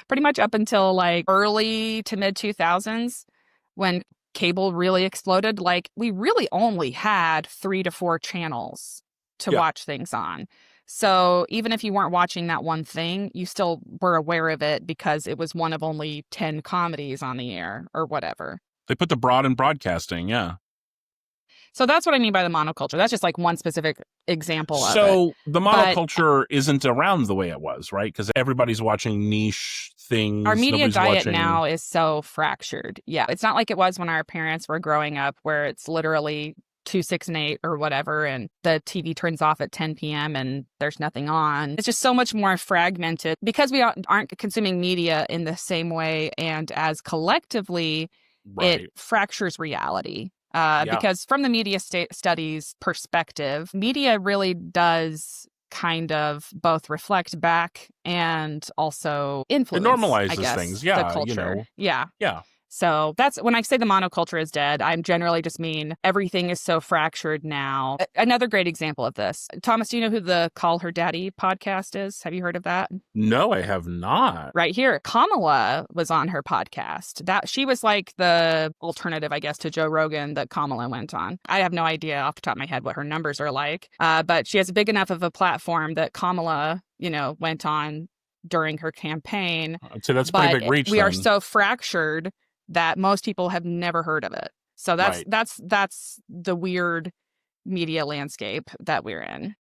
pretty much up until like early to mid 2000s when cable really exploded. Like we really only had 3 to 4 channels to watch things on. So even if you weren't watching that one thing, you still were aware of it because it was one of only 10 comedies on the air or whatever. They put the broad in broadcasting, yeah. So that's what I mean by the monoculture. That's just like one specific example of it. So the monoculture isn't around the way it was, right? Because everybody's watching niche things. Our media Nobody's diet watching... now is so fractured. Yeah, it's not like it was when our parents were growing up where it's literally 2, 6, and 8 or whatever, and the TV turns off at 10 p.m. and there's nothing on. It's just so much more fragmented because we aren't consuming media in the same way, and as collectively, it fractures reality. Because from the media studies perspective, media really does kind of both reflect back and also influence. It normalizes I guess, things, yeah. the culture. Yeah. Yeah. So that's when I say the monoculture is dead, I generally just mean everything is so fractured now. Another great example of this. Thomas, do you know who the Call Her Daddy podcast is? Have you heard of that? No, I have not. Right here. Kamala was on her podcast. She was like the alternative, I guess, to Joe Rogan that Kamala went on. I have no idea off the top of my head what her numbers are like. But she has a big enough of a platform that Kamala, went on during her campaign. So that's pretty big reach. We are so fractured that most people have never heard of it. So that's the weird media landscape that we're in.